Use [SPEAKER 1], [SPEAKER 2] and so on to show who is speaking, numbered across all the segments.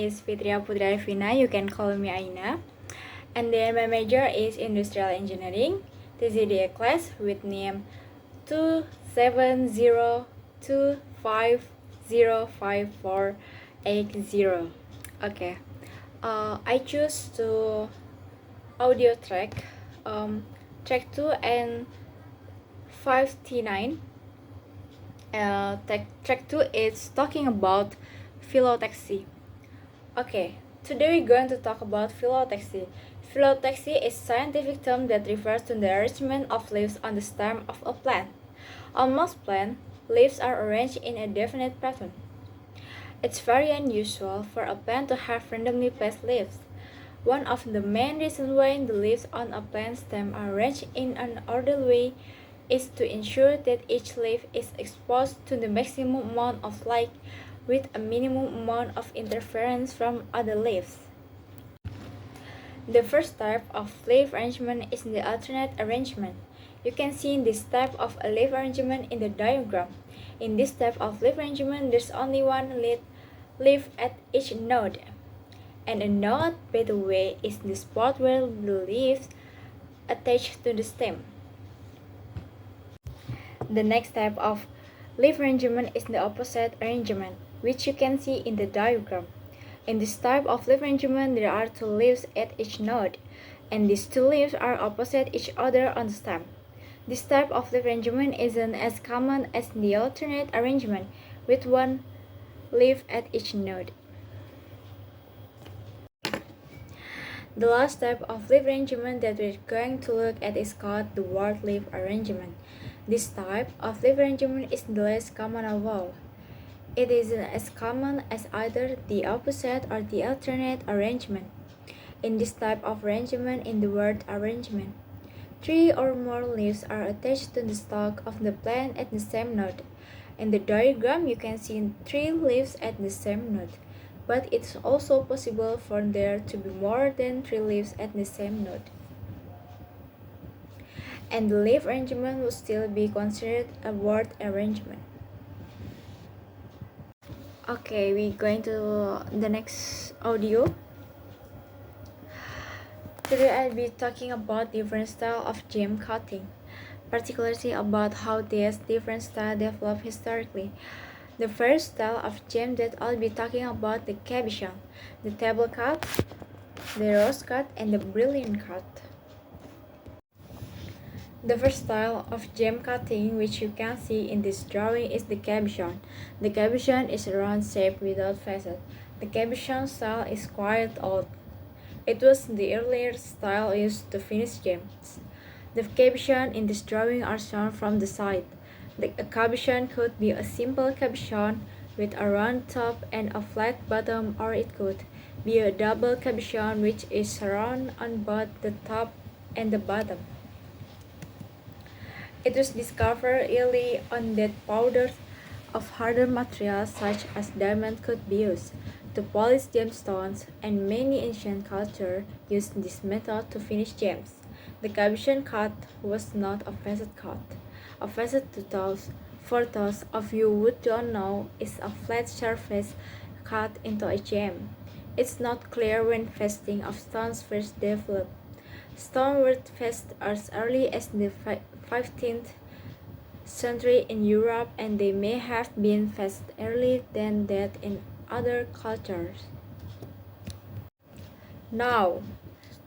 [SPEAKER 1] is Fitria Putri Arifina. You can call me Aina. And then my major is Industrial Engineering. TZDA class with name 27025054880. Okay. I choose to audio track track 2 and 59. Track 2 is talking about phyllotaxy. Okay, today we're going to talk about phyllotaxy. Phyllotaxy is a scientific term that refers to the arrangement of leaves on the stem of a plant. On most plants, leaves are arranged in a definite pattern. It's very unusual for a plant to have randomly placed leaves. One of the main reasons why the leaves on a plant stem are arranged in an orderly way is to ensure that each leaf is exposed to the maximum amount of light with a minimum amount of interference from other leaves. The first type of leaf arrangement is the alternate arrangement. You can see this type of a leaf arrangement in the diagram. In this type of leaf arrangement, there's only one leaf at each node. And a node, by the way, is the spot where the leaves attach to the stem. The next type of leaf arrangement is the opposite arrangement, which you can see in the diagram. In this type of leaf arrangement, there are two leaves at each node, and these two leaves are opposite each other on the stem. This type of leaf arrangement isn't as common as the alternate arrangement, with one leaf at each node. The last type of leaf arrangement that we're going to look at is called the whorl leaf arrangement. This type of leaf arrangement is the least common of all. It isn't as common as either the opposite or the alternate arrangement. In this type of arrangement, in the whorl arrangement, 3 or more leaves are attached to the stalk of the plant at the same node. In the diagram, you can see 3 leaves at the same node, but it's also possible for there to be more than 3 leaves at the same node. And the leaf arrangement will still be considered a whorl arrangement. Okay, we're going to the next audio. Today I'll be talking about different style of gem cutting, particularly about how these different styles developed historically. The first style of gem that I'll be talking about the cabochon, the table cut, the rose cut, and the brilliant cut. The first style of gem cutting which you can see in this drawing is the cabochon. The cabochon is a round shape without facet. The cabochon style is quite old. It was the earlier style used to finish gems. The cabochon in this drawing are shown from the side. A cabochon could be a simple cabochon with a round top and a flat bottom, or it could be a double cabochon which is round on both the top and the bottom. It was discovered early on that powders of harder materials such as diamond could be used to polish gemstones, and many ancient cultures used this method to finish gems. The cabochon cut was not a facet cut. A facet, for those of you who don't know, is a flat surface cut into a gem. It's not clear when faceting of stones first developed. Stones were faced as early as the 15th century in Europe, and they may have been faced earlier than that in other cultures. Now,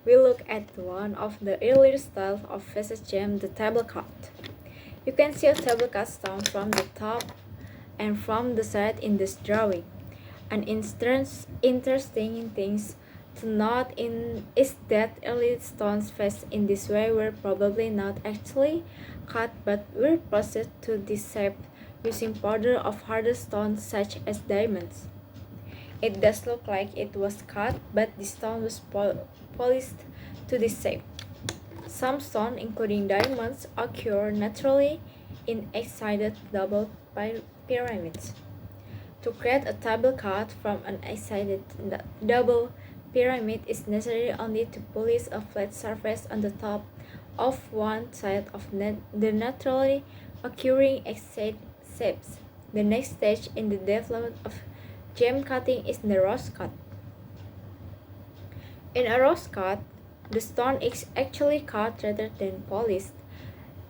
[SPEAKER 1] we look at one of the earlier styles of facet gem, the table cut. You can see a table cut stone from the top and from the side in this drawing. An interesting thing to note is that early stones faced in this way were probably not actually cut but were processed to this shape using powder of harder stones such as diamonds. It does look like it was cut, but the stone was polished to this shape. Some stones, including diamonds, occur naturally in eight-sided double pyramids. To create a table cut from an eight-sided double pyramid, is necessary only to polish a flat surface on the top of one side of the naturally occurring eight-sided shapes. The next stage in the development of gem cutting is the rose cut. In a rose cut, the stone is actually cut rather than polished.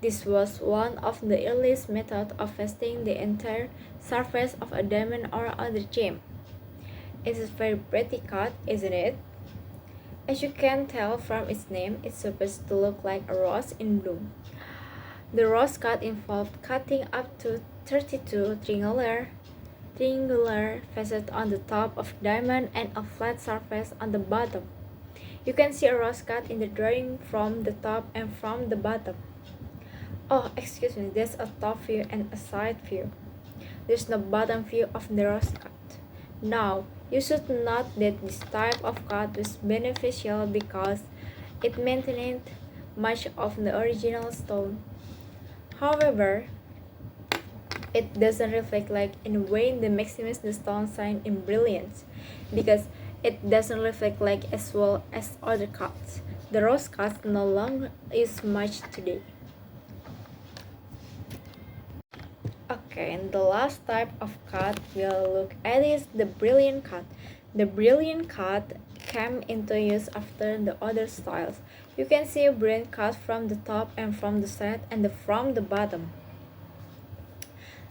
[SPEAKER 1] This was one of the earliest methods of testing the entire surface of a diamond or other gem. It's a very pretty cut, isn't it? As you can tell from its name, it's supposed to look like a rose in bloom. The rose cut involved cutting up to 32 triangular facets on the top of diamond and a flat surface on the bottom. You can see a rose cut in the drawing from the top and from the bottom. Oh, excuse me, there's a top view and a side view. There's no bottom view of the rose cut. Now, you should note that this type of cut was beneficial because it maintained much of the original stone. However, it doesn't reflect like in Wayne the Maximus the stone shine in brilliance because it doesn't reflect like as well as other cuts. The rose cuts no longer is much today. Okay, and the last type of cut we'll look at is the brilliant cut. The brilliant cut came into use after the other styles. You can see a brilliant cut from the top and from the side and from the bottom.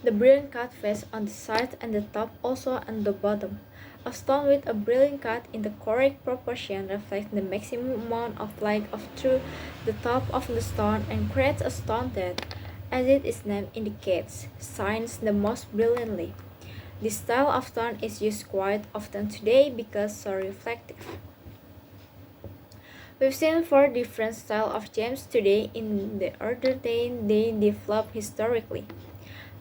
[SPEAKER 1] The brilliant cut face on the side and the top, also on the bottom. A stone with a brilliant cut in the correct proportion reflects the maximum amount of light through the top of the stone and creates a stone that, as its name indicates, shines the most brilliantly. This style of stone is used quite often today because so reflective. We've seen four different styles of gems today in the order they developed historically.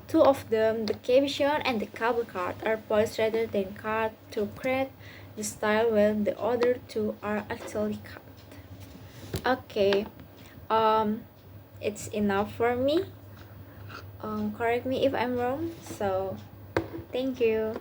[SPEAKER 1] Two of them, the cabochon and the cable cut, are polished rather than cut to create the style, while the other two are actually cut. Okay, it's enough for me. Correct me if I'm wrong. So, thank you.